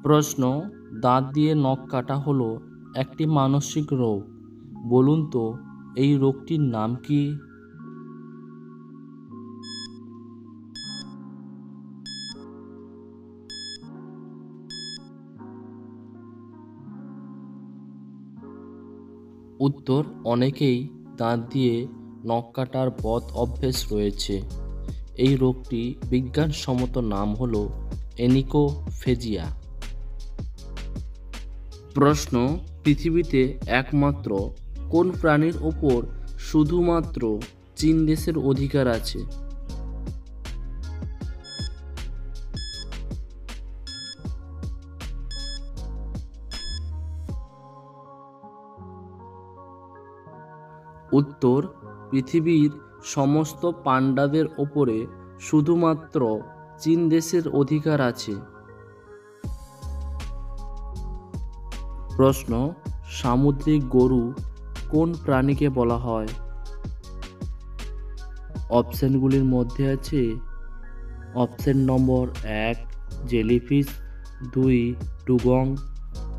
প্রশ্ন, দাঁত দিয়ে নখ কাটা হলো একটি মানসিক রোগ। বলুন তো এই রোগটির নাম কি? উত্তর, অনেকেই দাঁত দিয়ে নখ কাটার বদ অভ্যেস রয়েছে। এই রোগটি বিজ্ঞানসম্মত নাম হলো এনিকোফেজিয়া। প্রশ্ন, পৃথিবীতে একমাত্র কোন প্রাণীর ওপর শুধুমাত্র চীন দেশের অধিকার আছে? উত্তর, পৃথিবীর সমস্ত পান্ডাদের ওপরে শুধুমাত্র চীন দেশের অধিকার আছে। প্রশ্ন, সামুদ্রিক গরু কোন প্রাণীকে বলা হয়? অপশনগুলির মধ্যে আছে অপশন নম্বর 1 জেলিফিশ, 2 ডুগং,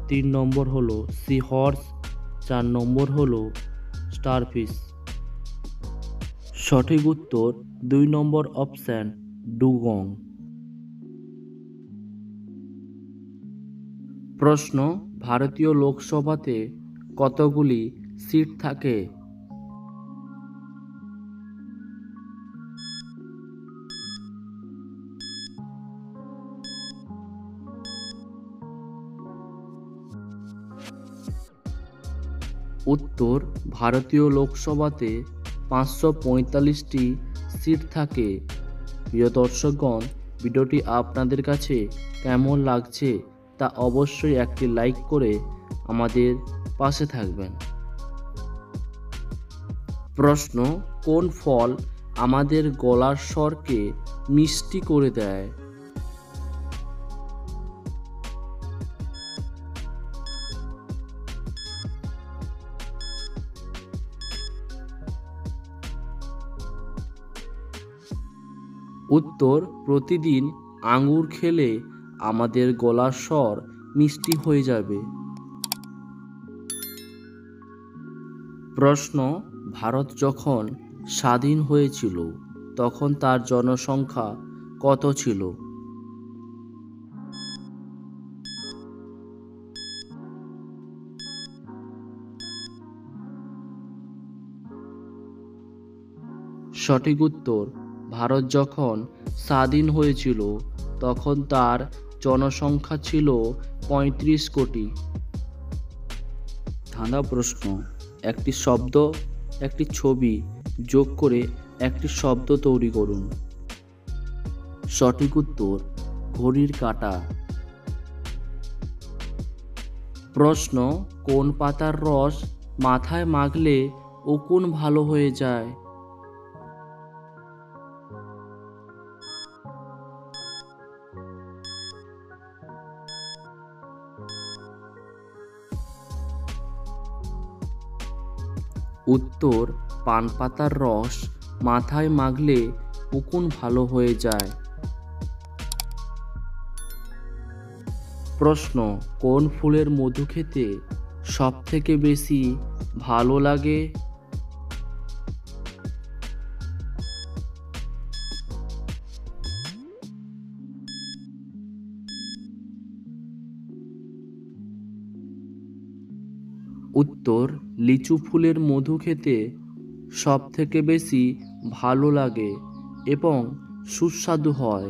3 নম্বর হলো সি হর্স, 4 নম্বর হলো স্টারফিশ। সঠিক উত্তর 2 নম্বর অপশন ডুগং। প্রশ্ন, ভারতীয় লোকসভাতে কতগুলি সিট থাকে? উত্তর, ভারতীয় লোকসভাতে 545টি সিট থাকে। প্রিয় দর্শকগণ, ভিডিওটি আপনাদের কাছে কেমন লাগছে তা অবশ্যই একটি লাইক করে আমাদের পাশে থাকবেন। প্রশ্ন, কোন ফল আমাদের গলার স্বরকে মিষ্টি করে দেয়? উত্তর, প্রতিদিন আঙুর খেলে আমাদের গলার স্বর মিষ্টি হয়ে যাবে। প্রশ্ন, ভারত যখন স্বাধীন হয়েছিল তখন তার জনসংখ্যা কত ছিল? সঠিক উত্তর, ভারত যখন স্বাধীন হয়েছিল তখন তার জনসংখ্যা ছিল 35 কোটি। ধাঁধা প্রশ্ন, একটি শব্দ একটি ছবি যোগ করে একটি শব্দ তৈরি করুন। সঠিক উত্তর, ঘড়ির কাঁটা। প্রশ্ন, কোন পাতার রস মাথায় মাখলে উকুন ভালো হয়ে যায়? উত্তর, পান পাতার রস মাথায় মাখলে উকুন ভালো হয়ে যায়। প্রশ্ন, কোন ফুলের মধু খেতে সব থেকে বেশি ভালো লাগে? উত্তর, লিচু ফুলের মধু খেতে সব থেকে বেশি ভালো লাগে এবং সুস্বাদু হয়।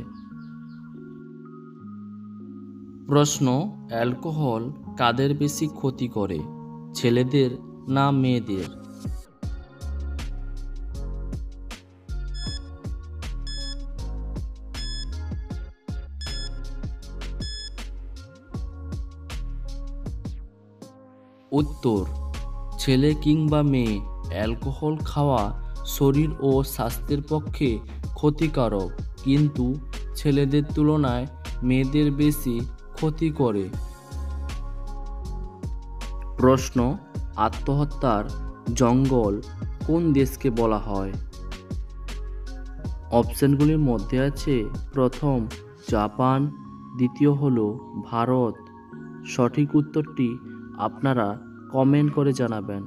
প্রশ্ন, অ্যালকোহল কাদের বেশি ক্ষতি করে, ছেলেদের না মেয়েদের? উত্তর, ছেলে কিংবা মেয়ে অ্যালকোহল খাওয়া শরীর ও স্বাস্থ্যের পক্ষে ক্ষতিকারক, কিন্তু ছেলেদের তুলনায় মেয়েদের বেশি ক্ষতি করে। প্রশ্ন, আত্মহত্যার জঙ্গল কোন দেশকে বলা হয়? অপশনগুলির মধ্যে আছে প্রথম জাপান, দ্বিতীয় হলো ভারত। সঠিক উত্তরটি আপনারা কমেন্ট করে জানাবেন।